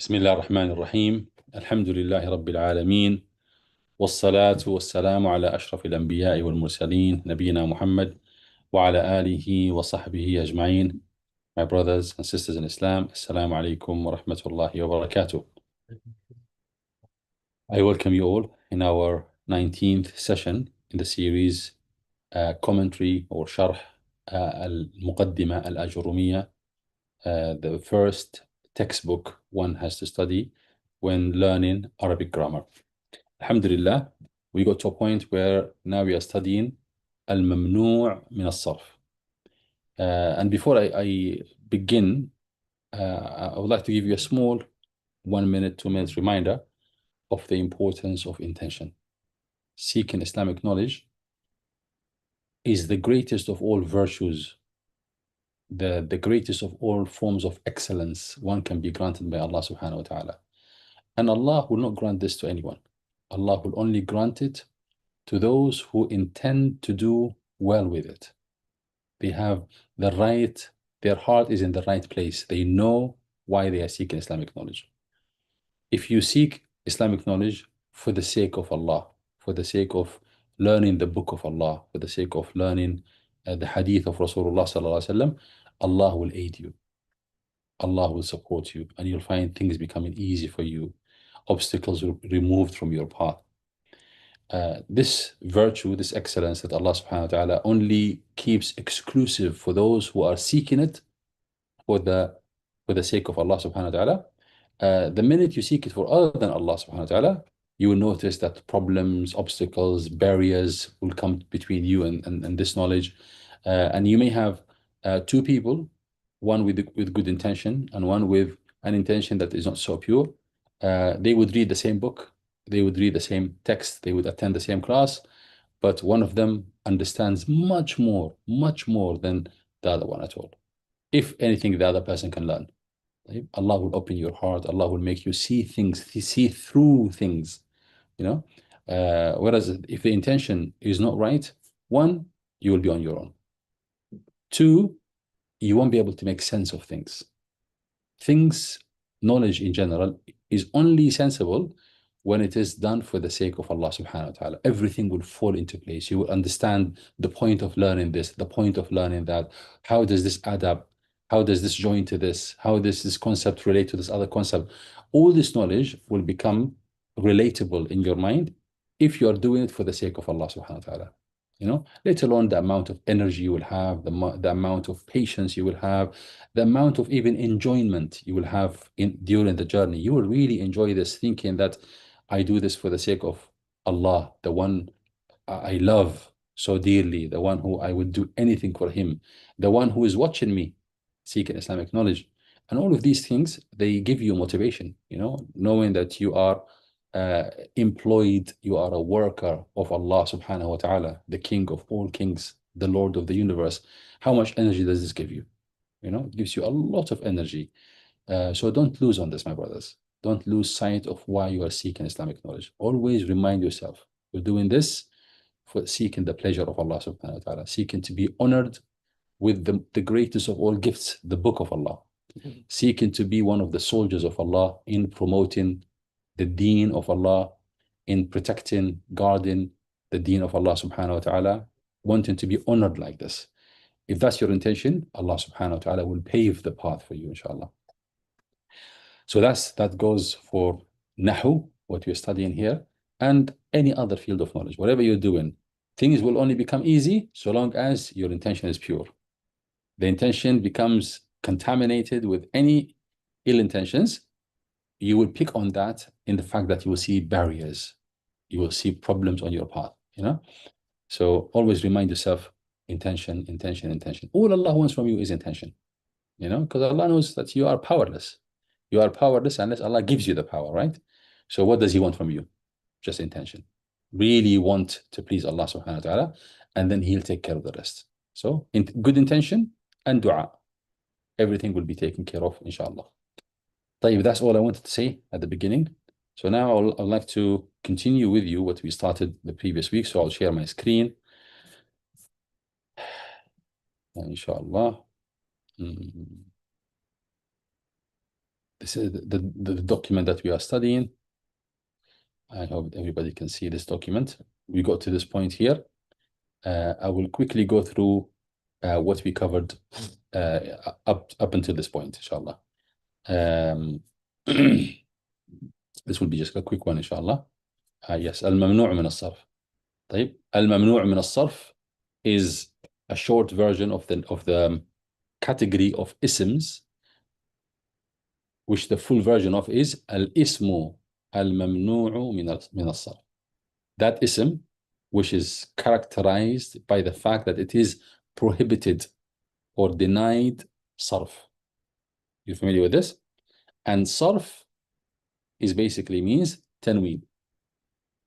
بسم الله الرحمن الرحيم. الحمد لله رب العالمين، والصلاة والسلام على أشرف الأنبياء والمرسلين نبينا محمد وعلى آله وصحبه أجمعين. My brothers and sisters in Islam, Assalamu alaikum wa rahmatullahi wa barakatuh. I welcome you all in our 19th session in the series commentary or sharh al-Muqaddimah Al-Aajuroomiyah, the first textbook one has to study when learning Arabic grammar. Alhamdulillah, we got to a point where now we are studying Al-mamnūዕ min aṣ-Sarf. And before I begin, I would like to give you a small 1 minute, 2 minutes reminder of the importance of intention. Seeking Islamic knowledge is the greatest of all virtues, the greatest of all forms of excellence one can be granted by Allah subhanahu wa ta'ala. And Allah will not grant this to anyone. Allah will only grant it to those who intend to do well with it. They have the right, their heart is in the right place. They know why they are seeking Islamic knowledge. If you seek Islamic knowledge for the sake of Allah, for the sake of learning the book of Allah, for the sake of learning the hadith of Rasulullah sallallahu alaihi wasallam, Allah will aid you. Allah will support you, and you'll find things becoming easy for you. Obstacles will be removed from your path. This virtue, this excellence that Allah subhanahu wa ta'ala only keeps exclusive for those who are seeking it for the sake of Allah subhanahu wa ta'ala. The minute you seek it for other than Allah subhanahu wa ta'ala, you will notice that problems, obstacles, barriers will come between you and this knowledge. And you may have two people, one with good intention and one with an intention that is not so pure. They would read the same book, they would read the same text, they would attend the same class, but one of them understands much more than the other one at all. If anything, the other person can learn. Allah will open your heart, Allah will make you see things, see through things, you know. Whereas if the intention is not right, one, you will be on your own. Two, you won't be able to make sense of things. Knowledge in general is only sensible when it is done for the sake of Allah subhanahu wa ta'ala. Everything will fall into place. You will understand the point of learning this, the point of learning that. How does this add up? How does this join to this? How does this concept relate to this other concept? All this knowledge will become relatable in your mind if you are doing it for the sake of Allah subhanahu wa ta'ala. You know, let alone the amount of energy you will have, the amount of patience you will have, the amount of even enjoyment you will have during the journey. You will really enjoy this, thinking that I do this for the sake of Allah, the one I love so dearly, the one who I would do anything for him, the one who is watching me seeking Islamic knowledge. And all of these things, they give you motivation, you know, knowing that you are employed, you are a worker of Allah subhanahu wa ta'ala, the king of all kings, the Lord of the universe. How much energy does this give you? You know, it gives you a lot of energy. So don't lose on this, my brothers. Don't lose sight of why you are seeking Islamic knowledge. Always remind yourself, you're doing this for seeking the pleasure of Allah subhanahu wa ta'ala, seeking to be honored with the greatest of all gifts, the book of Allah, seeking to be one of the soldiers of Allah in promoting the deen of Allah, in protecting, guarding the deen of Allah subhanahu wa ta'ala, wanting to be honored like this. If that's your intention, Allah subhanahu wa ta'ala will pave the path for you, inshallah. So that goes for Nahu, what we're studying here, and any other field of knowledge. Whatever you're doing, things will only become easy so long as your intention is pure. The intention becomes contaminated with any ill intentions, you will pick on that in the fact that you will see barriers, you will see problems on your path, you know. So always remind yourself, intention, intention, intention. All Allah wants from you is intention, you know, because Allah knows that you are powerless. You are powerless unless Allah gives you the power, right? So what does he want from you? Just intention. Really want to please Allah subhanahu wa ta'ala, and then he'll take care of the rest. So good intention and dua, everything will be taken care of, inshallah. That's all I wanted to say at the beginning. So now I'd like to continue with you what we started the previous week. So I'll share my screen. Inshallah. This is the document that we are studying. I hope everybody can see this document. We got to this point here. I will quickly go through what we covered up until this point, inshallah. This will be just a quick one, inshallah. Yes, Al-mamnūʿ min aṣ-Sarf. طيب, Al-mamnūʿ min aṣ-Sarf is a short version of the category of isms, which the full version of is al-ismu al-mamnūʿ min aṣ-Sarf. That ism, which is characterized by the fact that it is prohibited or denied sarf. You're familiar with this? And sarf is basically means tanween.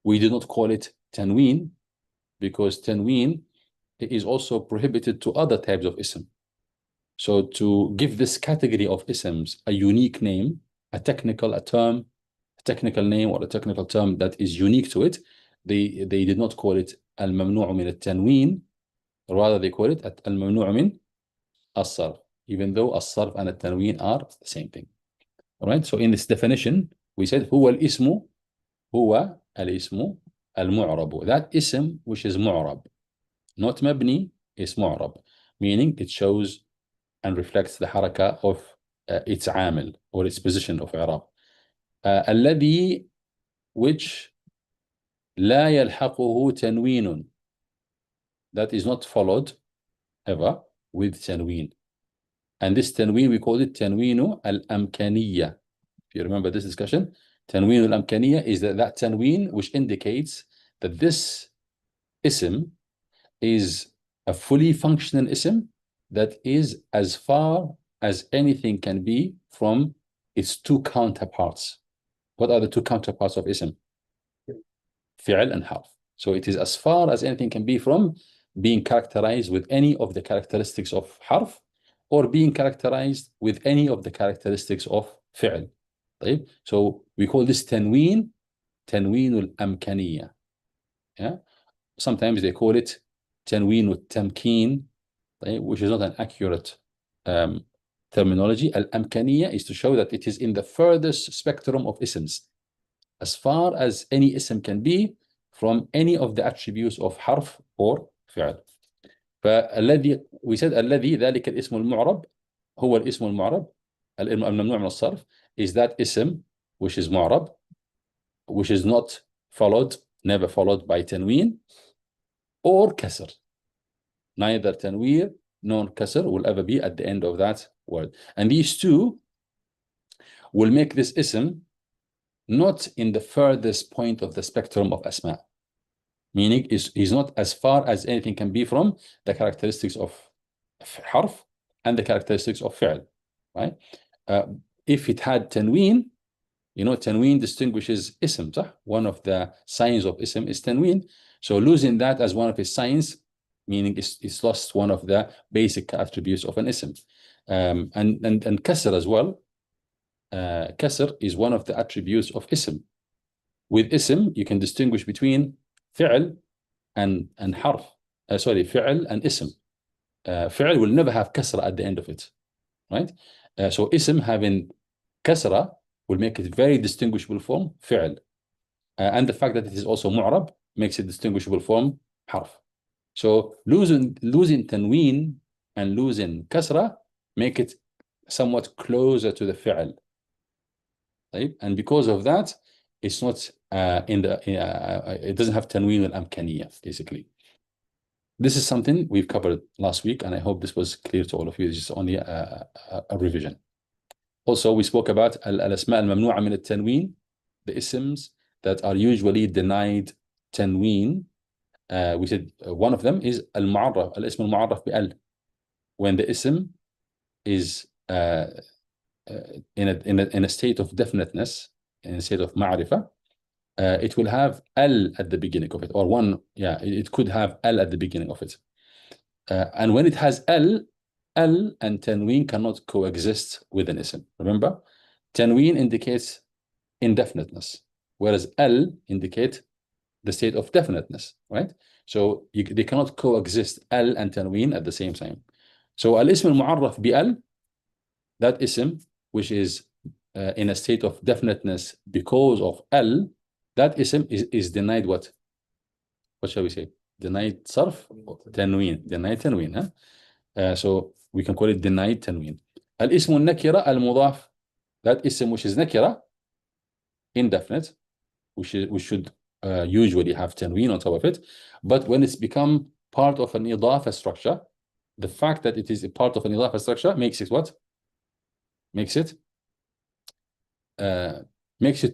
We do not call it tanween because tanween is also prohibited to other types of ism. So to give this category of isms a unique name, a technical name or a technical term that is unique to it, they did not call it al-mamnūʿ min al-tanween, rather they call it al-mamnūʿ min aṣ-Sarf, even though aṣ-Sarf and al-tanween are the same thing. All right, so in this definition, we said huwa al-ismu al-mu'rab. That ism which is mu'rab, not mabni, is mu'rab, meaning it shows and reflects the haraka of its amil or its position of i'rab. الذي, which لا يلحقه تنوين, that is not followed ever with tanween. And this tanween, we call it tanween al-amkaniyah. If you remember this discussion, tanween al-amkaniyah is that tanween which indicates that this ism is a fully functional ism that is as far as anything can be from its two counterparts. What are the two counterparts of ism? Fi'l and harf. So it is as far as anything can be from being characterized with any of the characteristics of harf or being characterized with any of the characteristics of fi'l. طيب? So we call this tanween al-amkaniyah. Yeah? Sometimes they call it tanween al-tamkeen, which is not an accurate terminology. Al-amkaniyah is to show that it is in the furthest spectrum of isms, as far as any ism can be from any of the attributes of harf or fi'l. فالذي, we said الذي, ذلك الاسم المعرب, هو الاسم المعرب الممنوع من الصرف, is that ism which is mu'rab, which is not followed, never followed by tanween or kasr. Neither tanween nor kasr will ever be at the end of that word. And these two will make this ism not in the furthest point of the spectrum of asma, meaning is not as far as anything can be from the characteristics of harf and the characteristics of fi'l, right? If it had tanween, you know, tanween distinguishes ism, صح? One of the signs of ism is tanween. So losing that as one of its signs, meaning it's lost one of the basic attributes of an ism. And kasr as well. Kasr is one of the attributes of ism. With ism, you can distinguish between fi'l and harf. Fi'l and ism. Fi'l will never have kasra at the end of it, right? So ism having kasra will make it very distinguishable from fi'l. And the fact that it is also mu'rab makes it distinguishable from harf. So losing tanween and losing kasra make it somewhat closer to the fi'l. Right? And because of that, it's not it doesn't have tanween al-amkaniyah, basically. This is something we've covered last week, and I hope this was clear to all of you. This is only a revision. Also, we spoke about al-asma al-mamnūʿa min al-tanween, the isms that are usually denied tanween. We said one of them is al-mu'arraf, al-ism al-mu'arraf bi-al. When the ism is in a state of definiteness, in a state of ma'rifah, it will have al at the beginning of it, or one, yeah, it could have al at the beginning of it. And when it has al and tanween cannot coexist with an ism. Remember, tanween indicates indefiniteness, whereas al indicate the state of definiteness, right? So they cannot coexist, al and tanween, at the same time. So al-ism al-mu'arraf bi al, that ism which is in a state of definiteness because of al, that ism is denied what? What shall we say? Denied sarf? Tanween. Denied tanween. Huh? So we can call it denied tanween. Al-ismu nakira al-mudaf. That ism which is nakira, indefinite, we should usually have tanween on top of it. But when it's become part of an idafa structure, the fact that it is a part of an idafa structure makes it what? Makes it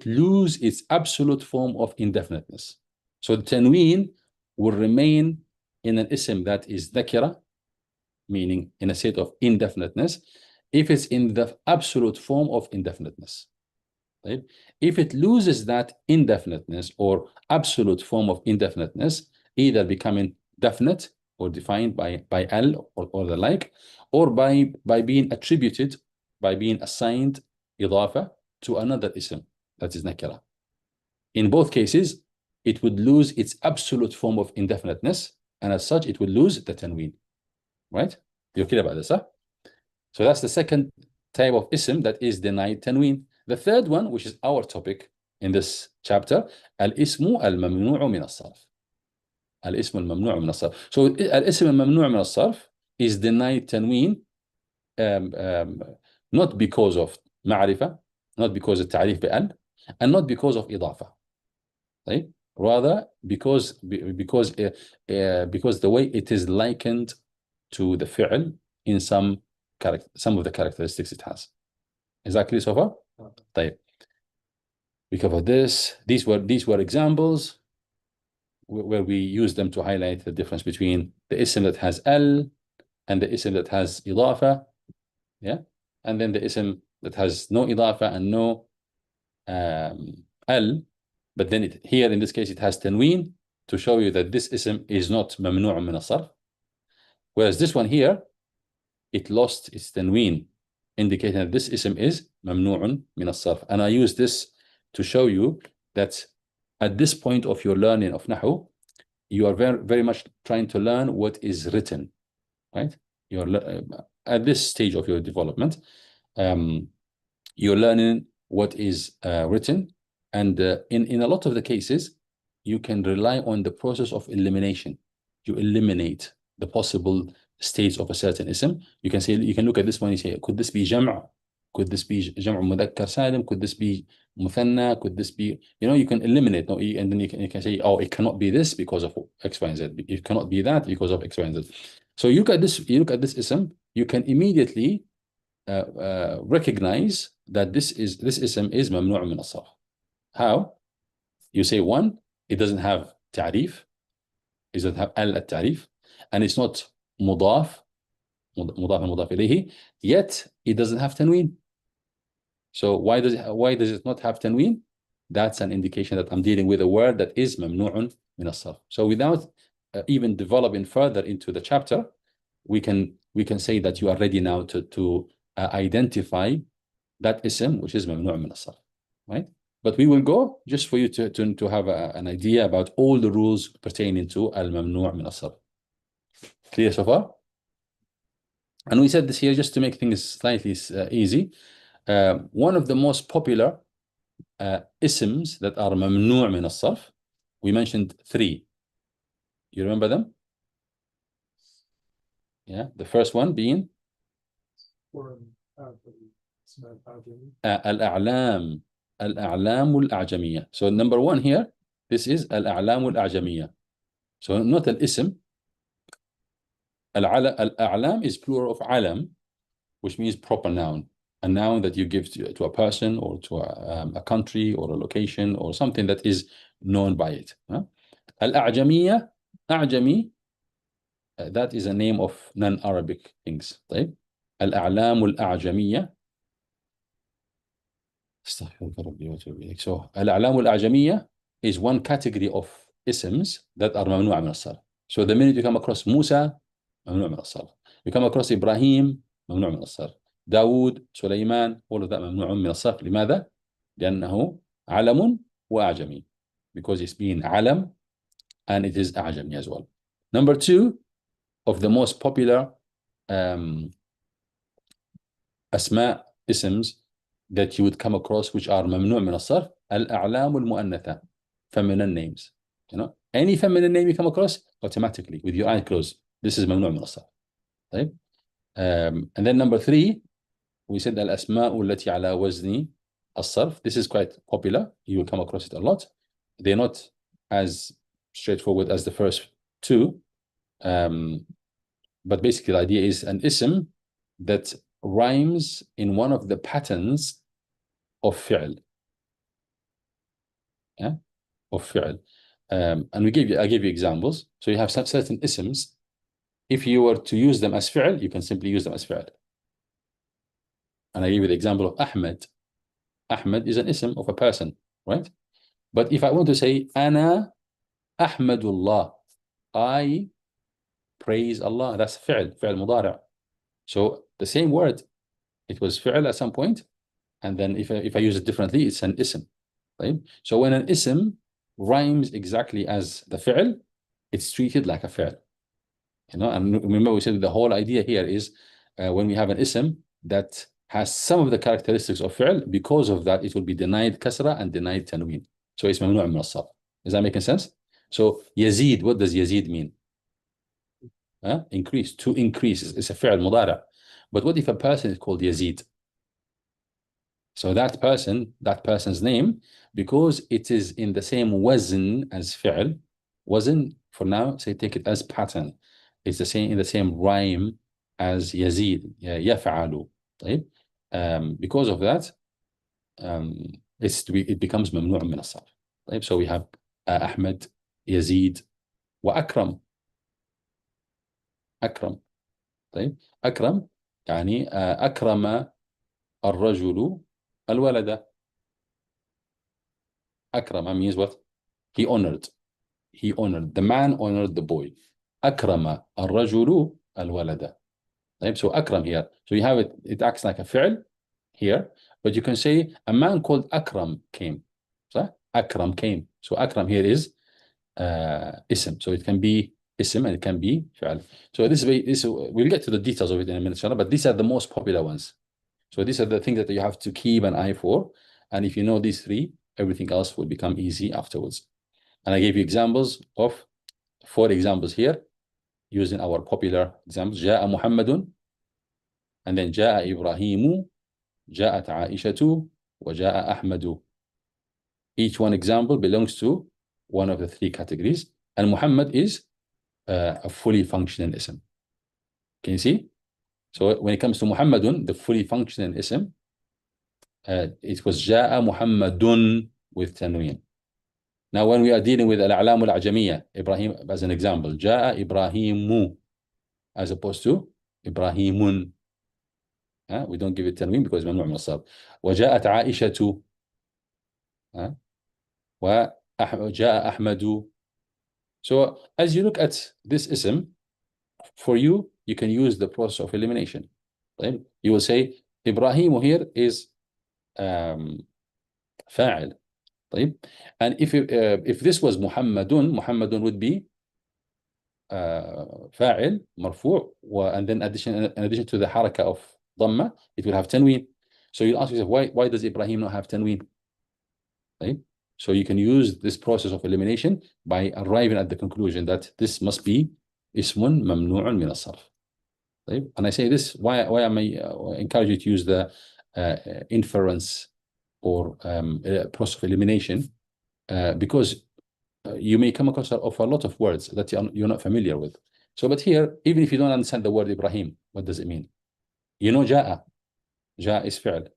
lose its absolute form of indefiniteness. So the tanween will remain in an ism that is nakira, meaning in a state of indefiniteness, if it's in the absolute form of indefiniteness. Right? If it loses that indefiniteness or absolute form of indefiniteness, either becoming definite or defined by al or the like, or by being attributed, by being assigned idafa to another ism that is nakira. In both cases, it would lose its absolute form of indefiniteness, and as such, it would lose the tanween. Right? You're clear about this, huh? So that's the second type of ism that is denied tanween. The third one, which is our topic in this chapter, al-ismu al-mamnūʿ min aṣ-Sarf. Al-ismu al-mamnūʿ min aṣ-Sarf. So al-ism al-mamnūʿ min aṣ-Sarf is denied tanween not because of ma'rifa, not because of ta'rif bi-al, and not because of idafa. Right? Rather because the way it is likened to the fi'l in some of the characteristics it has. Is that clear so far? طيب. We covered this. These were examples where we use them to highlight the difference between the ism that has al and the ism that has idafa, yeah, and then the ism that has no idafa and no al, but then here in this case it has tanween to show you that this ism is not mamnūʿ min aṣ-Sarf, whereas this one here, it lost its tanween, indicating that this ism is mamnūʿ min aṣ-Sarf. And I use this to show you that at this point of your learning of Nahu, you are very, very much trying to learn what is written, right? You're at this stage of your development, you're learning what is written, and in a lot of the cases, you can rely on the process of elimination. You eliminate the possible states of a certain ism. You can look at this one and say, could this be jam'? Could this be jam' mudhakkar salim? Could this be muthanna? Could this be, you can eliminate, and then you can say, oh, it cannot be this because of X, Y, and Z. It cannot be that because of X, Y, and Z. So you look at this ism, you can immediately recognize that this ism is mamnūʿ min aṣ-Sarf. How? You say, one, it doesn't have ta'rif, it doesn't have al-ta'rif, and it's not mudaf and mudaf ilayhi, yet it doesn't have tanween. So why does it not have tanween? That's an indication that I'm dealing with a word that is mamnūʿ min aṣ-Sarf. So without even developing further into the chapter, we can say that you are ready now to identify that ism which is mamnūʿ min aṣ-Sarf, right? But we will go just for you to have an idea about all the rules pertaining to al-mamnūዕ min aṣ-Sarf. Clear so far? And we said this here just to make things slightly easy. One of the most popular isms that are mamnūዕ min aṣ-Sarf, we mentioned 3. You remember them? Yeah, the first one being Al-A'lam Al-A'juroomiyah. So number 1 here, this is Al-A'lam Al-A'juroomiyah. So not al-ism. Al-A'lam is plural of alam, which means proper noun. A noun that you give to a person or to a country or a location or something that is known by it. Al-A'juroomiyah, A'jami, that is a name of non-Arabic things. طيب. Al-A'lam Al-A'juroomiyah. So Al-A'lam Al-A'juroomiyah is one category of isms that are mamnūዕ min aṣ-Sarf. So the minute you come across Musa, mamnūዕ min aṣ-Sarf. You come across Ibrahim, mamnūዕ min aṣ-Sarf. Dawood, Sulaiman, all of that mamnūዕ min aṣ-Sarf. لماذا؟ لأنه علم وأعجمي. Because it's being alam and it is أعجمي as well. Number 2 of the most popular asma isms that you would come across which are ممنوع من الصرف. الأعلام المؤنثة, feminine names. You know, any feminine name you come across, automatically with your eyes closed, this is ممنوع من الصرف. طيب. And then number 3, we said الأسماء التي على وزن الصرف. This is quite popular. You will come across it a lot. They're not as straightforward as the first 2. But basically the idea is an ism that rhymes in one of the patterns of fi'l. Yeah? Of fi'l. And I gave you examples. So you have some certain isms. If you were to use them as fi'l, you can simply use them as fi'l. And I gave you the example of Ahmed. Ahmed is an ism of a person, right? But if I want to say Ana Ahmadullah, I praise Allah, that's fi'l mudari'. So the same word, it was fi'l at some point, and then if I use it differently, it's an ism, right? So when an ism rhymes exactly as the fi'l, it's treated like a fi'l. You know, and remember we said the whole idea here is when we have an ism that has some of the characteristics of fi'l, because of that it will be denied kasra and denied tanween. So it's mamnu' min as-sarf. Is that making sense? So Yazid, what does Yazid mean? Increase, to increase. It's a fi'l mudari'. But what if a person is called Yazid? So that person's name, because it is in the same wazn as fi'l, wazn for now, say take it as pattern. It's the same in the same rhyme as Yazid, yaf'alu. Right? Because of that, it becomes mamnu' min as-sarf. Right? So we have Ahmed, Yazid, wa Akram. أكرم. طيب أكرم يعني أكرم الرجل الولد. أكرم means what? He honored. The man honored the boy. أكرم الرجل الولد. طيب, so أكرم here. So you have it acts like a fi'l here, but you can say a man called Akram came. So Akram came. So Akram here is ism. So it can be ism and it can be fi'al. So this we'll get to the details of it in a minute, inshallah, but these are the most popular ones. So these are the things that you have to keep an eye for. And if you know these 3, everything else will become easy afterwards. And I gave you examples of 4 examples here using our popular examples. جاء محمد, and then جاء إبراهيم, جاءت عائشة, وجاء أحمد. Each one example belongs to one of the 3 categories. And Muhammad is a fully functioning ism. Can you see? So when it comes to Muhammadun, the fully functioning ism, it was جاء محمد with tanween. Now when we are dealing with Al-A'lam Al-Aajuroomiyah, Ibrahim as an example, جاء إبراهيم as opposed to Ibrahimun. We don't give it tanween because it's ممنوع من الصرف. وجاءت عائشة, وجاء أحمد. So as you look at this ism, for you can use the process of elimination. Right? You will say Ibrahim here is fa'il. Right? And if this was Muhammadun would be fa'il marfu', and then in addition to the haraka of dhamma, it will have tanween. So you ask yourself, why does Ibrahim not have tanween? Right? So you can use this process of elimination by arriving at the conclusion that this must be ismun mamnu'un min as-sarf. Right? And I say this, why am I encourage you to use the inference or process of elimination? Because you may come across a lot of words that you're not familiar with. So, but here, even if you don't understand the word Ibrahim, what does it mean? You know ja'a. Ja'a is fi'l.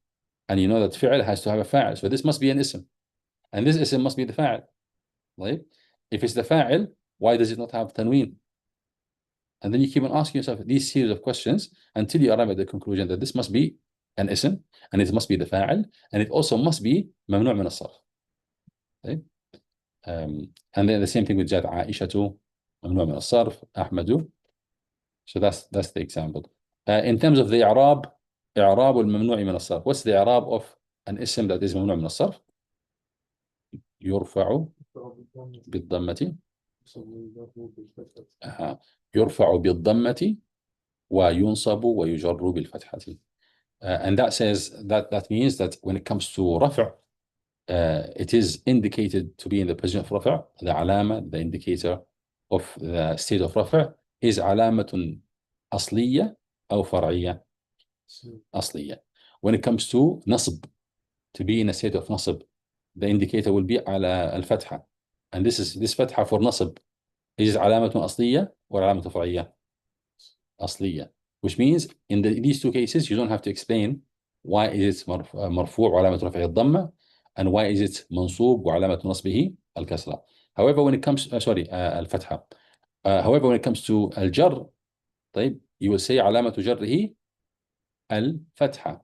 And you know that fi'l has to have a fa'il. So this must be an ism. And this ism must be the fa'il. Right? If it's the fa'il, why does it not have tanween? And then you keep on asking yourself these series of questions until you arrive at the conclusion that this must be an ism, and it must be the fa'il, and it also must be mamnu' min as-sarf. Right? And then the same thing with Jad Aishatu, mamnu' min as-sarf, Ahmadu. So that's the example. In terms of the i'rab al-mamnu' min as-sarf. What's the i'rab of an ism that is mamnu' min as-sarf? يرفع بالضمة. يرفع بالضمة وينصب ويجر بالفتحة. And that means that when it comes to rafa', it is indicated to be in the position of rafa'. The alama, the indicator of the state of rafa' is alamatun asliyya or far'iyya. Asliyya. When it comes to nasb, to be in a state of nasb, the indicator will be ala al-fatha. And this fatha for nasb is alamatun asliyya or alamatun far'iyya? Asliyya. Which means in these two cases, you don't have to explain why is it marfu' wa alamat raf'ihi ad-damma and why is it mansub wa alamat nasbihi al-kasra. However, when it comes al-fatha. However, when it comes to al-jar, طيب, you will say علامة جره al-fatha,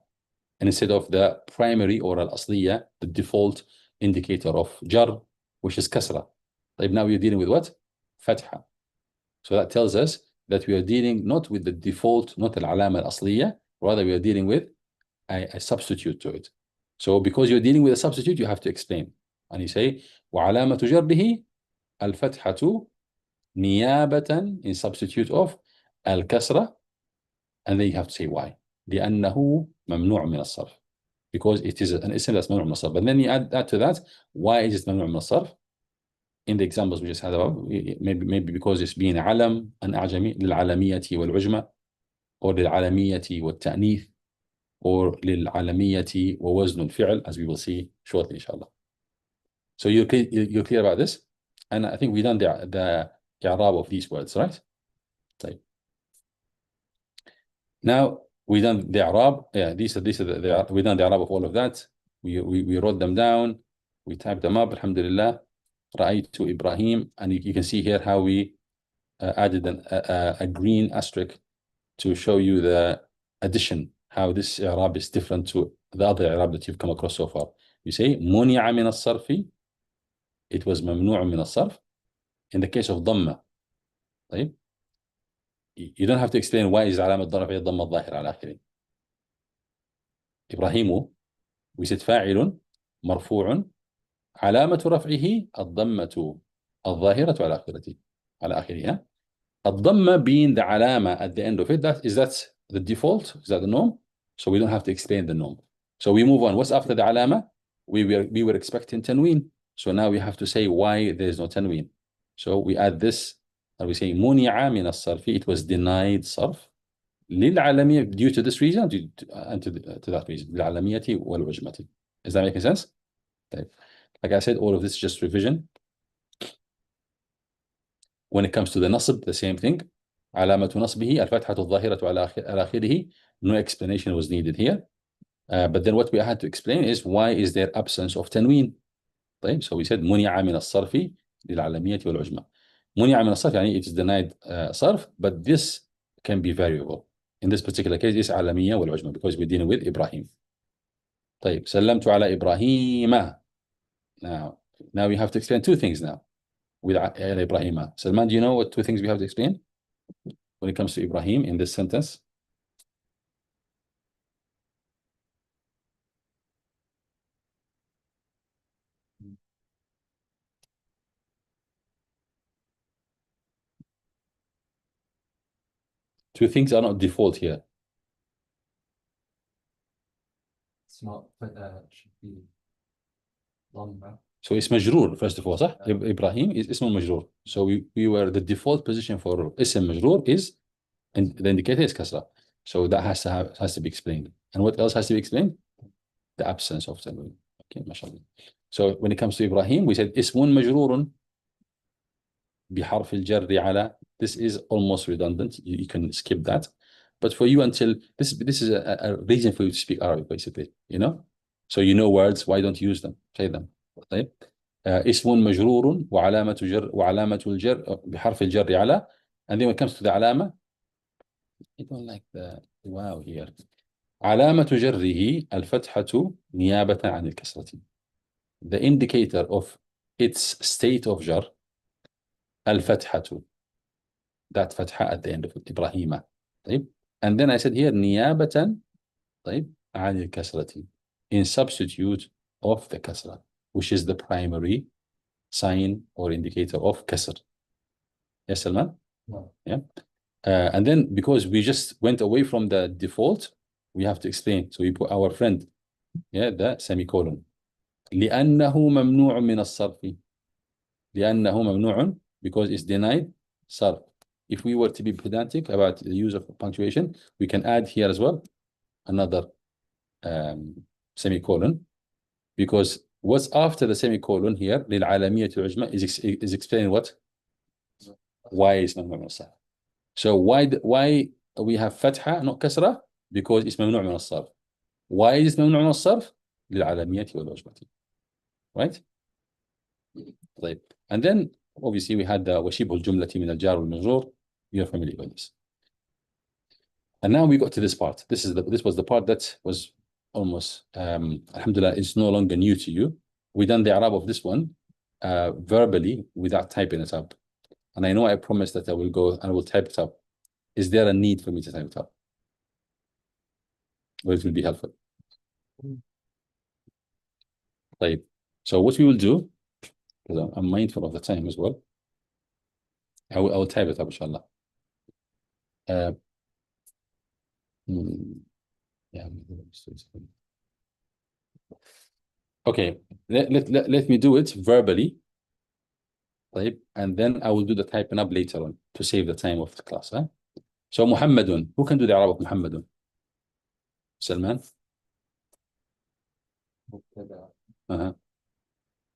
and instead of the primary or al-asliya, the default indicator of jar, which is kasra. طيب, now we're dealing with what? Fatha. So that tells us that we are dealing not with the default, not al-alama al-asliya, rather we are dealing with a substitute to it. So because you're dealing with a substitute, you have to explain. And you say, وَعَلَامَةُ جَرِّهِ الْفَتْحَةُ نِيَابَةً, in substitute of al-kasra, and then you have to say why. لأنه ممنوع من الصرف. Because it is an ism that's ممنوع من الصرف. But then you add to that, why is it ممنوع من الصرف? In the examples we just had above, maybe because it's being علم and أعجمي للعلمية والعجمة, or للعلمية والتأنيث, or للعلمية ووزن الفعل, as we will see shortly, inshallah. So you're clear about this? And I think we've done the i'rab of these words, right? طيب. Now we done the i'rab. Yeah, these are we done the i'rab of all of that. We wrote them down. We typed them up. Alhamdulillah. رأيت Ibrahim, and you can see here how we added a green asterisk to show you the addition, how this i'rab is different to the other i'rab that you've come across so far. You say منع من الصرف, it was ممنوع من الصرف. In the case of ضمة, طيب, you don't have to explain why is علامة ضرب الضمة الظاهرة على آخره. إبراهيم, we said فاعل مرفوع علامة رفعه الضمة الظاهرة على آخرها. الضمة being the علامة at the end of it, that the default? Is that the norm? So we don't have to explain the norm. So we move on. What's after the علامة? We were expecting tanween. So now we have to say why there is no tanween. So we add this, and we say منع من الصرف, it was denied صرف للعلمية due to this reason and to that reason, للعلمية والعجمة. Is that making sense? Like I said, all of this is just revision. When it comes to the nasb, the same thing. علامة نصبه الفتحة الظاهرة على آخره. No explanation was needed here. But then what we had to explain is why is there absence of tanween. طيب, so we said منع من الصرف للعلمية والعجمة. منع من الصرف يعني it is denied صرف, but this can be variable. In this particular case, it's علمية والعجمة because we're dealing with Ibrahim. طيب, سلمت على إبراهيم. Now we have to explain two things now with Ibrahim. Salman, do you know what two things we have to explain when it comes to Ibrahim in this sentence? Two things are not default here. It's not, should be ضمة. So it's majroor, first of all, صح? Ibrahim is اسم majroor. So we were the default position for اسم majroor is, and the indicator is kasra. So that has to be explained. And what else has to be explained? The absence of tanween. Okay, mashallah. So when it comes to Ibrahim, we said اسم مجرور بحرف الجر على. This is almost redundant. You can skip that. But for you, until this is a reason for you to speak Arabic, basically, you know? So you know words, why don't you use them? Say them. طيب. اسم مجرور وعلامة الجر بحرف الجر على. And then when it comes to the علامة, I don't like the wow here. علامة جره الفتحة نيابة عن الكسرة. The indicator of its state of jar, الفتحة, that فتحة at the end of it, إبراهيم. طيب. And then I said here نيابة, طيب, عن الكسرة, in substitute of the kasra, which is the primary sign or indicator of kasr. Yes, Salman? No. Yeah. And then because we just went away from the default, we have to explain. So we put our friend, yeah, the semicolon. لأنه ممنوع من الصرف. لأنه ممنوع, because it's denied صرف. If we were to be pedantic about the use of punctuation, we can add here as well another semicolon, because what's after the semicolon here للعالمية والعجمة is explaining what? Why is ممنوع من الصرف. So why we have فتحة not كسرة? Because it's ممنوع من الصرف. Why is it ممنوع من الصرف? للعالمية والعجمة. Right? طيب. And then obviously we had the وشبه الجملة من الجار والمجرور. You're familiar with this. And now we got to this part. This was the part that was almost alhamdulillah, it's no longer new to you. We done the Arab of this one verbally without typing it up. And I know I promised that I will go and I will type it up. Is there a need for me to type it up? Or it will be helpful. طيب. So what we will do, because I'm mindful of the time as well, I will type it up inshallah. Yeah. Okay, let me do it verbally. طيب. And then I will do the typing up later on to save the time of the class. Huh? So محمد, who can do the Arab of محمد? Salman? مبتدأ Uh-huh.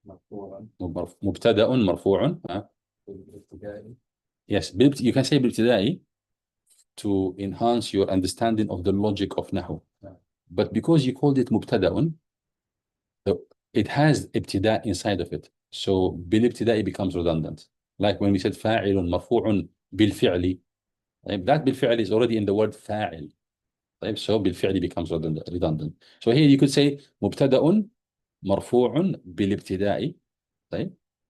مرفوعا مبتدأ مرفوع. بالابتدائي. Yes, you can say بالابتدائي to enhance your understanding of the logic of Nahu. But because you called it مبتدأ, it has ابتداء inside of it. So بالابتدائي becomes redundant. Like when we said فاعل مرفوع بالفعل. That بالفعل is already in the word فاعل. So بالفعل becomes redundant. So here you could say مبتدأ مرفوع بالابتداء.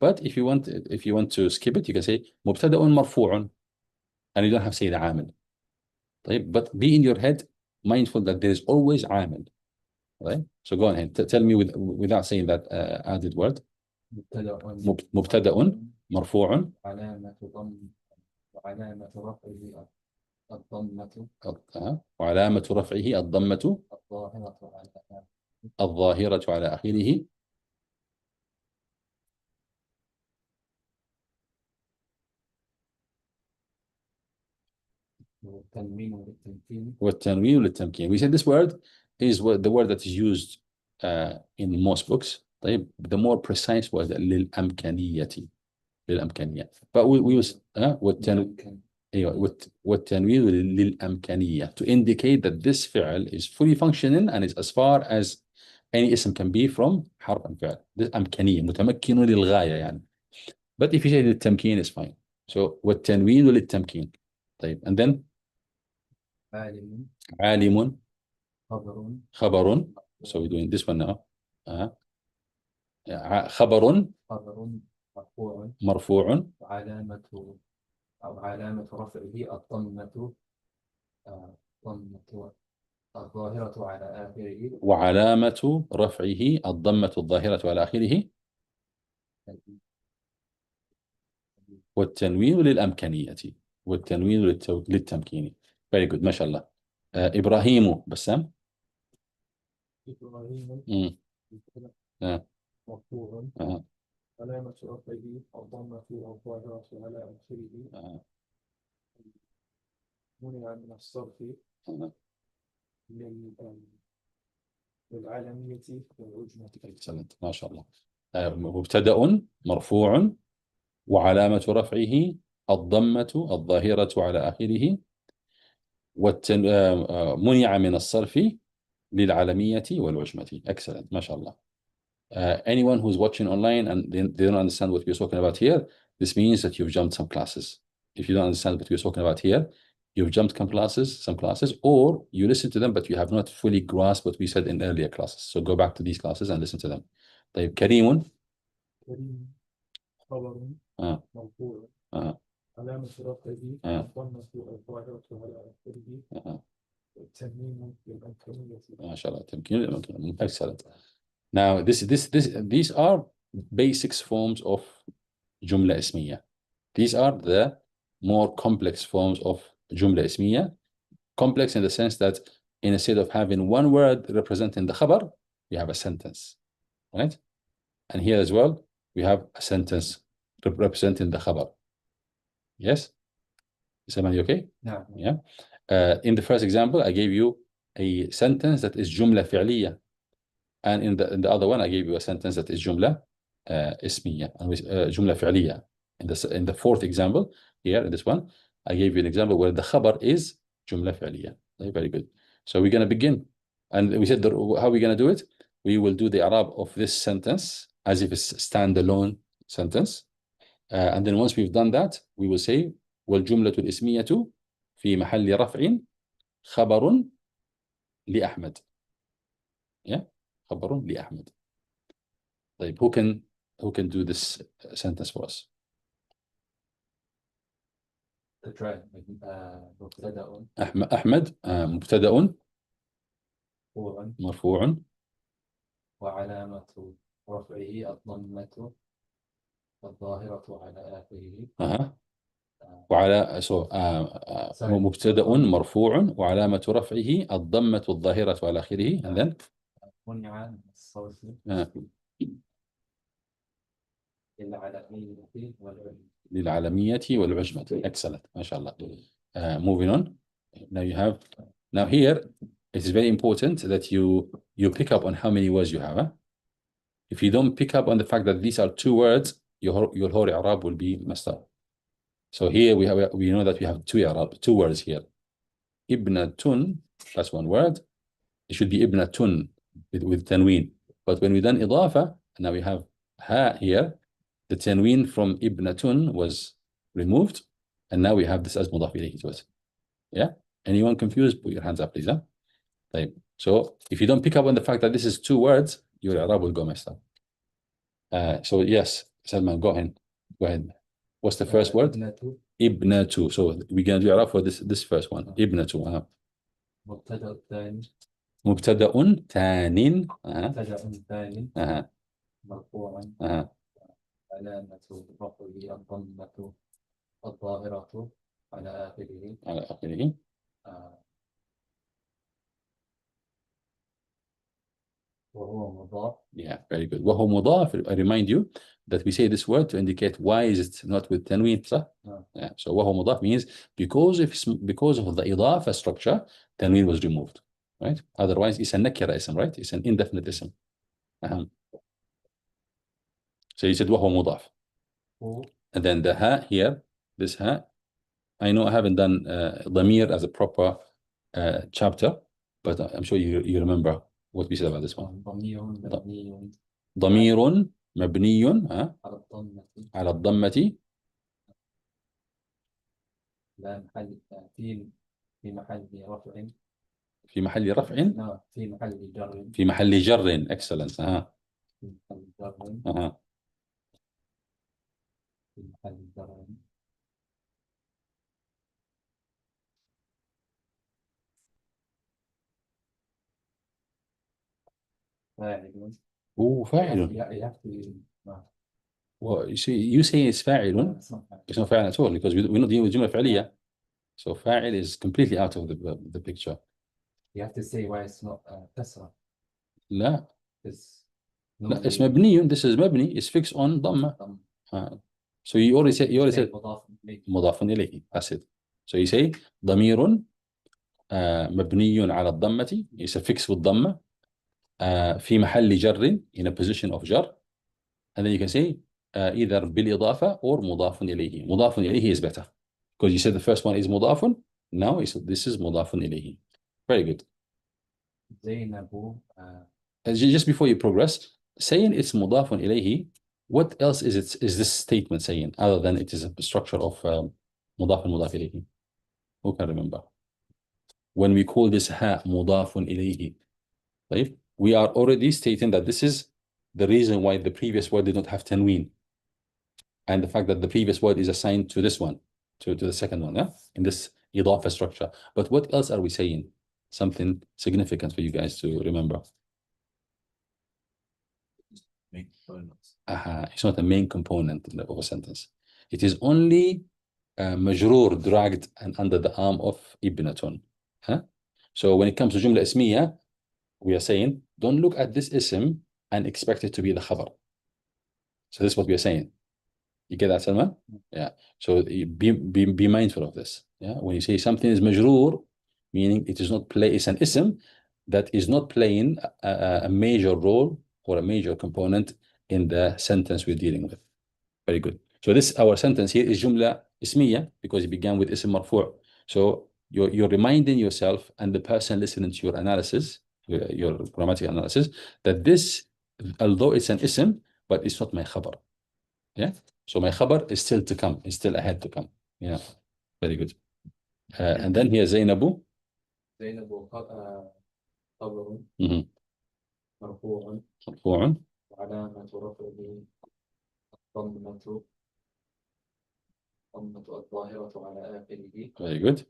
But if you want to skip it, you can say مبتدأ مرفوع, and you don't have to say the عامل. But be in your head mindful that there is always عامل. So go ahead, tell me without saying that added word. مبتدأ مرفوع وعلامة رفعه الضمة وعلامة رفعه الضمة الظاهرة على آخره والتنوين للتمكين. We said this word is the word that is used in most books. طيب. The more precise word للأمكانية. But we use والتنوين للأمكانية to indicate that this فعل is fully functioning and is as far as any اسم can be from حرف فعل. This أمكانية متمكن للغاية يعني. But if you say للتمكين is fine. So والتنوين للتمكين. طيب. And then عالم خبر. So we're doing this one now. خبر مرفوع علامة رفعه الضمة الظاهرة على آخره. وعلامة رفعه الضمة الظاهرة على آخره والتنوين للأمكانية والتنوين للتمكين. Very good. ما شاء الله. إبراهيم بسام. إبراهيم مرفوع علامة رفعه الضمة الظاهرة على آخره منع من الصرف للعالمية والعجمة. Excellent. ما شاء الله. مبتدأ مرفوع وعلامة رفعه الضمة الظاهرة على آخره منع من الصرف للعالمية والعجمة. Excellent. ما شاء الله. Anyone who's watching online and they don't understand what we're talking about here, this means that you've jumped some classes. If you don't understand what we're talking about here, you've jumped some classes, or you listen to them, but you have not fully grasped what we said in earlier classes. So go back to these classes and listen to them. طيب. كريم خبر مرفوع علامة رفعه الضمة الظاهرة على آخره التنوين للأمكانية. ما شاء الله. تمكين للأمكانية. Excellent. Now these are basics forms of جملة اسمية. These are the more complex forms of جملة اسمية. Complex in the sense that instead of having one word representing the khabar, we have a sentence, right? And here as well, we have a sentence representing the khabar. Yes? Is everybody okay? No. Yeah. In the first example, I gave you a sentence that is jumla fi'liya. And in the other one, I gave you a sentence that is jumla ismiya, and jumla fi'liya. In the fourth example, here in this one, I gave you an example where the khabar is jumla fi'liya. Very good. So we're going to begin. And we said, how are we going to do it? We will do the Arab of this sentence as if it's a standalone sentence. And then once we've done that, we will say, والجملة الاسمية في محل رفع خبر لأحمد. Yeah, خبر لأحمد. طيب, who can do this sentence for us? أحمد مبتدأ مرفوع وعلامة رفعه الضمة الظاهرة على آخره. وعلى مبتدأ مرفوع وعلامة رفعه الضمة الظاهرة على آخره. And then منع من الصرف للعالمية والعجمة. Excellent. ما شاء الله. Moving on. Now here it is very important that you pick up on how many words you have. If you don't pick up on the fact that these are two words, your whole Arab will be messed up. So here we know that we have two words here. Ibnatun, that's one word. It should be ibnatun with tanween. But when we done idafa, now we have ha here. The tanween from ibnatun was removed, and now we have this as mudaf ilayhi to it. Yeah? Anyone confused? Put your hands up, please. Huh? So if you don't pick up on the fact that this is two words, your Arab will go messed up. So yes, Salman, go ahead. What's the first word? Ibnatu. So we're going to do Arab for this first one. Ibnatu. مبتدأ ثاني. مبتدأ ثان. مبتدأ ثاني. مرفوع. علامة رفعه الضمة الظاهرة على آخره. على آخره. وهو مضاف. Yeah, very good. وهو مضاف. I remind you that we say this word to indicate why is it not with tanween, صح? Yeah. So وهو مضاف means because of the إضافة structure, tanween was removed, right? Otherwise, it's a nakira ism, right? It's an indefinite ism. So you said وهو مضاف. And then the ha here, this ha, I know I haven't done ضمير as a proper chapter, but I'm sure you remember what we said about this one. ضمير مبني على الضمة لا محل في محل رفع. في محل رفع. في محل جر. في محل جر. Excellent. في محل جر. في محل جر. فاعل. فاعل. Well, you say it's فاعل. It's not فاعل at all because we're not dealing with جملة فعلية. So فاعل is completely out of the picture. You have to say why it's not كسرة. لا. It's مبني. This is مبني. It's fixed on ضمة. So you already said مضاف إليه. That's it. So you say ضمير مبني على الضمة. It's a fixed with ضمة. في محل جر, in a position of jar. And then you can say either بالإضافة or مضاف إليه. مضاف إليه is better because you said the first one is مضاف. Now this is مضاف إليه. Very good. زينب. Just before you progress, saying it's مضاف إليه, what else is this statement saying other than it is a structure of مضاف إليه? Who can remember? When we call this ha مضاف إليه, right? We are already stating that this is the reason why the previous word did not have tanween, and the fact that the previous word is assigned to this one, to the second one, yeah? In this idafa structure. But what else are we saying? Something significant for you guys to remember. It's not a main component of a sentence. It is only majroor, dragged and under the arm of ibnatun. So when it comes to جملة اسمية, we are saying, don't look at this ism and expect it to be the khabar. So this is what we are saying. You get that, Salman? Yeah. So be mindful of this. Yeah. When you say something is majroor, meaning it is not play, it's an ism that is not playing a major role or a major component in the sentence we're dealing with. Very good. So this, our sentence here is jumla ismiya because it began with ism marfu'. So you're reminding yourself and the person listening to your analysis, your grammatical analysis, that this, although it's an ism, but it's not my khabar. Yeah. So my khabar is still to come, is still ahead to come. Yeah. Very good. And then here Zainabu. زينب خبر Mhm. مرفوع مرفوع. وعلامة رفعه الضمة الظاهرة على آخره. Very good.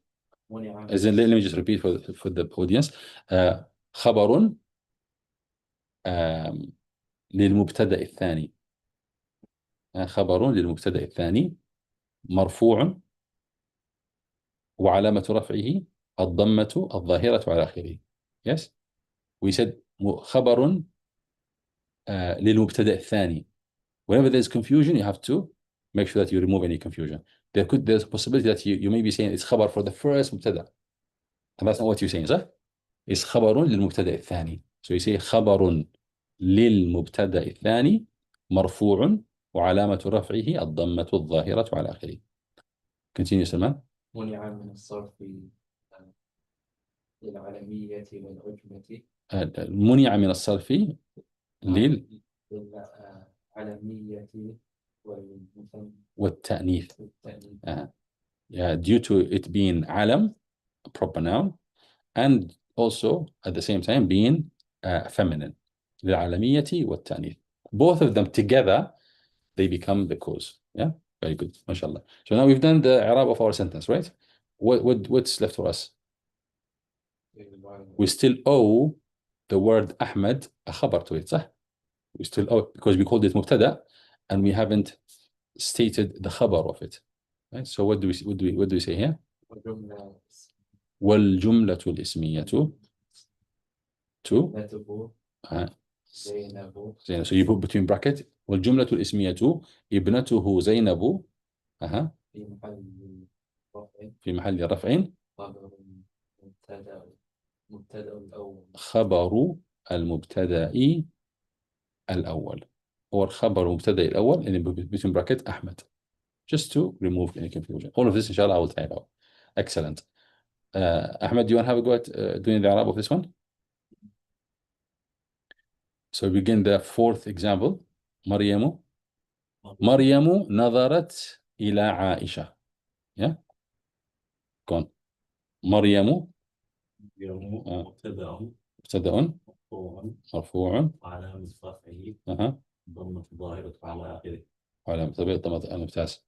منع As in, let me just repeat for the audience. خبر للمبتدأ الثاني. خبر للمبتدأ الثاني مرفوع وعلامة رفعه الضمة الظاهرة على آخره. Yes. We said خبر للمبتدأ الثاني. Whenever there's confusion, you have to make sure that you remove any confusion. There's a possibility that you may be saying it's خبر for the first مبتدأ. And that's not what you're saying, صح? It's خبر للمبتدأ الثاني. So you say خبر للمبتدأ الثاني مرفوع وعلامة رفعه الضمة الظاهرة على آخره. Continue, Salman. منع من الصرف للعلمية والعجمة. منع من الصرف للعلمية والتأنيث. Yeah, due to it being علم, proper noun, and also at the same time being feminine. للعلمية والتأنيث. Both of them together, they become the cause. Yeah, very good. MashaAllah. So now we've done the i'rab of our sentence, right? What's left for us? We still owe the word Ahmed a khabar to it, صح? We still owe, because we called it mubtada and we haven't stated the khabar of it. Right? So what do we say here? والجملة الاسمية زينب. So you put between bracket والجملة الاسمية ابنته زينب في محل رفع خبر المبتدأ الأول or خبر المبتدأ الأول and between bracket أحمد, just to remove any confusion. All of this inshallah I will type out. Excellent. Ahmed, do you want to have a go at doing the Arab of this one? So we begin the fourth example. مريم نظرت إلى عائشة. Yeah. Go on. مريم مبتدأ مرفوع وعلامة رفعه ضمة ظاهرة على آخره. علامة ضمة ممتاز.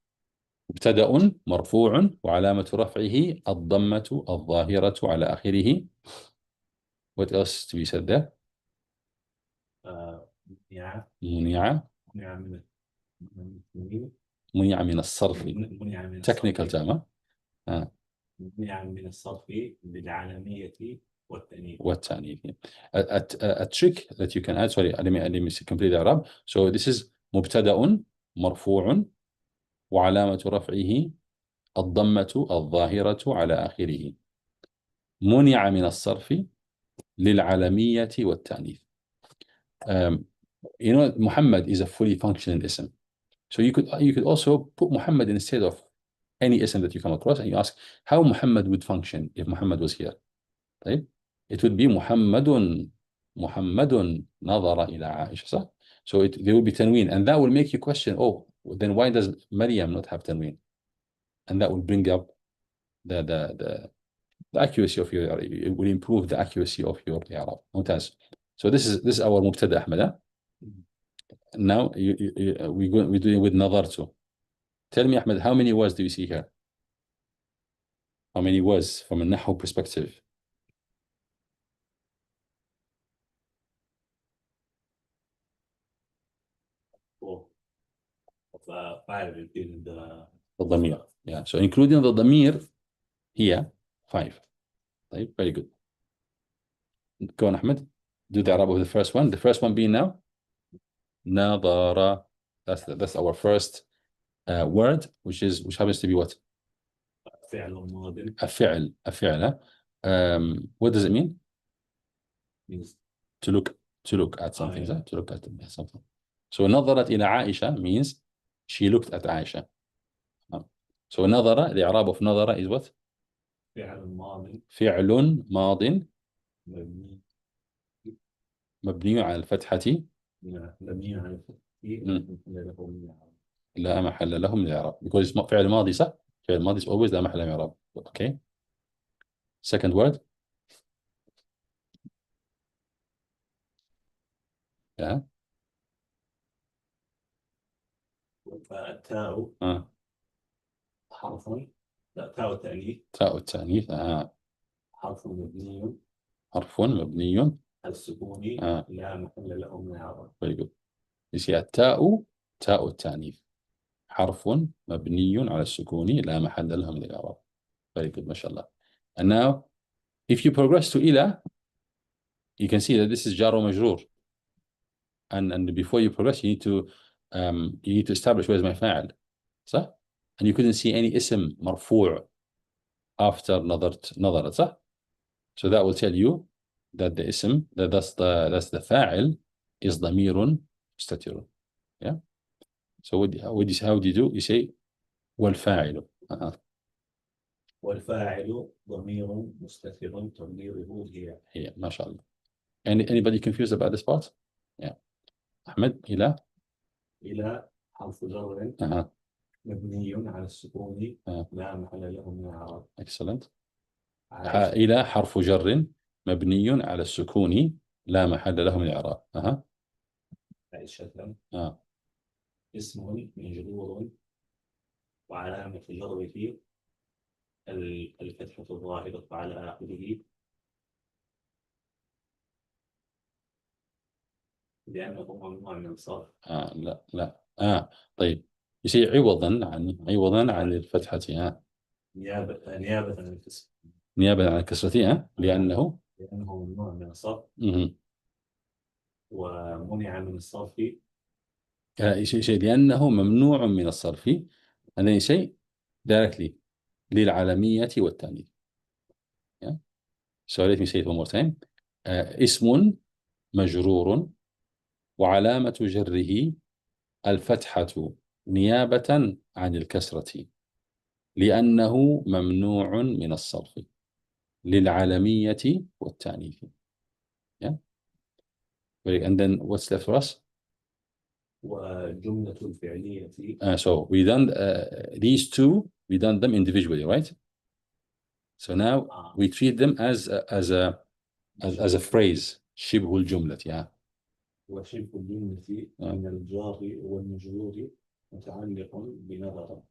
مبتدأ مرفوع وعلامة رفعه الضمة الظاهرة على آخره. What else to be said there? منع من الصرف. Technical term. منع من الصرف للعلمية والتأنيث. A trick that you can add, sorry, let me complete the Arab. So this is مبتدأ مرفوع وعلامة رفعه الضمة الظاهرة على آخره. منع من الصرف للعلمية والتأنيث. You know, Muhammad is a fully functioning ism. So you could also put Muhammad instead of any ism that you come across, and you ask how Muhammad would function if Muhammad was here. Right? It would be محمد نظر إلى عائشة, صح? So there will be tanween, and that will make you question, oh, then why does Maryam not have tanween? And that will bring up the accuracy of your, it will improve the accuracy of your i'rab. ممتاز. So this is our مبتدأ أحمد. Now we're doing with نظرت. Tell me, Ahmed, how many words do you see here? How many words from a Nahu perspective? Five, including the ضمير. Yeah, so including the ضمير here, 5. طيب, very good. Go on, Ahmed. Do the Arab of the first one. The first one being now نظر. That's our first word, which happens to be what? فعل ماض. A فعل. What does it mean? means To look at something. yeah. To look at something. So نظرت إلى عائشة means she looked at Aisha. So نظر, the Arab of نظر is what? فعل ماض فعل ماض مبني مبني على الفتحة مبني على الفتح مم. له من الإعراب. لا محل له من الإعراب because it's فعل ماضي صح؟ فعل ماضي is always لا محل له من الإعراب. Okay. Second word. Yeah. فالتاء حرف لا تاء التأنيث تاء التأنيث حرف مبني حرف مبني على السكون لا محل له من الإعراب. very good. You see التاء تاء التأنيث حرف مبني على السكون لا محل له من الإعراب. Very good. ما شاء الله. And now if you progress to إلى you can see that this is جار ومجرور. And before you progress you need to establish where is my فاعل صح؟ And you couldn't see any اسم مرفوع after نظرت صح? So that will tell you that the اسم that's the فاعل is ضمير مستتر. Yeah. So how do you do? You say والفاعل. والفاعل ضمير مستتر تقديره هي. ما شاء الله. Anybody confused about this part? Yeah. أحمد إلى حرف جر مبني على السكون لا محل له من الإعراب. Excellent. إلى حرف جر مبني على السكون لا محل له من الإعراب. عائشة اسم مجرور وعلامة جره الفتحة الظاهرة على آخره لأنه ممنوع من الصرف. لا طيب يصير عوضا عن الفتحة نيابة عن الكسر. نيابة عن الكسرة لأنه ممنوع من الصرف ومنع من الصرف شيء لأنه ممنوع من الصرف. and then you say directly للعالمية والتأنيث. Yeah. So let me say it one more time. اسم مجرور وعلامة جره الفتحة نيابة عن الكسرة لأنه ممنوع من الصرف للعالمية والتأنيث. Yeah. And then what's left for us? وجملة الفعلية. So we done these two, we done them individually, right? So now we treat them as a phrase. شبه الجملة. Yeah. وشبه الجملة من الجار والمجرور متعلق بنظر.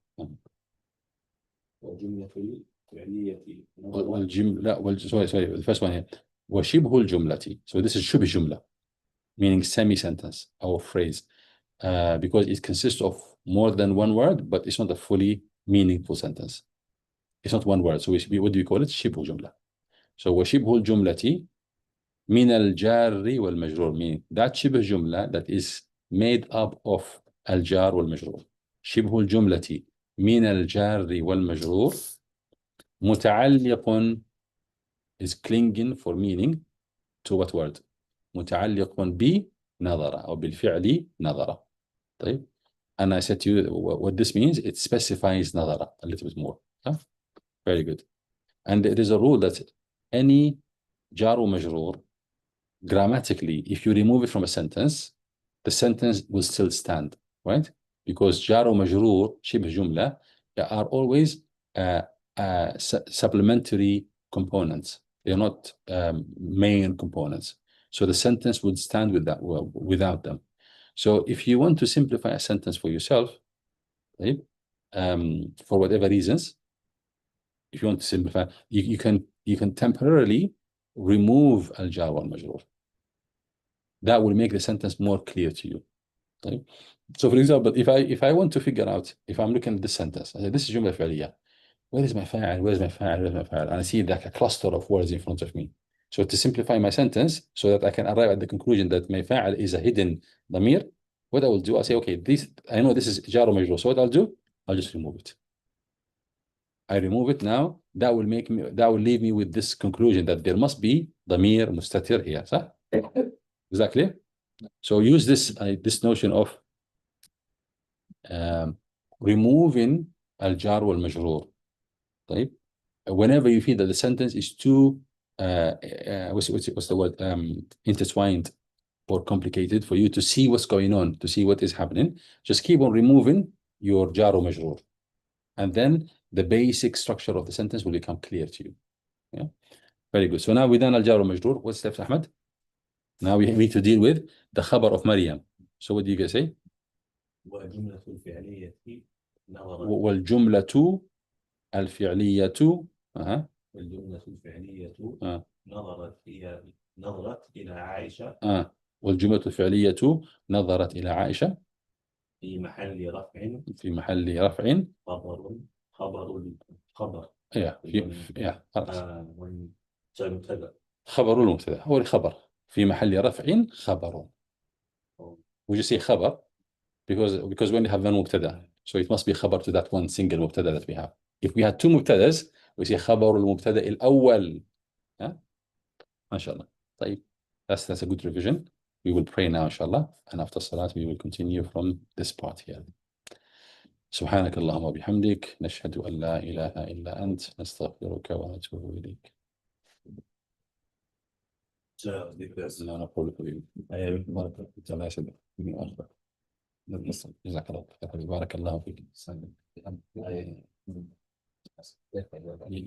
وجملة الفعلية لا sorry the first one here. وشبه الجملة. So this is شبه جملة meaning semi-sentence or phrase because it consists of more than one word but it's not a fully meaningful sentence. It's not one word. So what do we call it? شبه جملة. So وشبه الجملة من الجار والمجرور meaning that شبه جملة that is made up of الجار والمجرور. شبه الجملة من الجار والمجرور متعلق is clinging for meaning to what word? متعلق بنظر أو بالفعل نظر. طيب. And I said to you what this means. It specifies نظر a little bit more. Very good. And there is a rule that any jar ومجرور grammatically if you remove it from a sentence the sentence will still stand, right? Because jar ومجرور شبه جملة are always supplementary components. They're not main components. So the sentence would stand without them. So if you want to simplify a sentence for yourself, right, for whatever reasons, if you want to simplify, you can temporarily remove al-jar wal-majrur. That will make the sentence more clear to you. Right? So for example, if I want to figure out, if I'm looking at this sentence, I say this is جملة فعلية. Where is my fa'al? Where is my fa'al? Where is my fa'al? And I see like a cluster of words in front of me. So to simplify my sentence so that I can arrive at the conclusion that my fa'al is a hidden ضمير, what I will do, I'll say, okay, this, I know this is jar majroor. So what I'll do, I'll just remove it. I remove it now. That will leave me with this conclusion that there must be ضمير مستتر here. صح? Exactly. So use this notion of removing الجار والمجرور. طيب. Whenever you feel that the sentence is too what's the word, intertwined or complicated for you to see what's going on, to see what is happening, just keep on removing your jar or majroor, and then the basic structure of the sentence will become clear to you. Yeah, very good. So now we've done al-jar or majroor. What's left, Ahmed? Now we need to deal with the khabar of Maryam. So what do you guys say? والجملة الفعلية نظرت والجملة الفعلية والجملة الفعلية نظرت إلى عائشة والجملة الفعلية نظرت إلى عائشة في محل رفع خبر خبر المبتدأ هو الخبر في محل رفع خبر. We just say خبر because we only have one مبتدأ, so it must be خبر to that one single مبتدأ that we have. If we had two مبتدأs, we say خبر المبتدأ الأول. ما شاء الله. طيب, that's a good revision. We will pray now inshallah, and after salat we will continue from this part here. سبحانك اللهم وبحمدك نشهد أن لا إله إلا أنت نستغفرك ونتوب إليك. لا نقول لك الله يسلمك. جزاك الله خير. بارك الله فيك.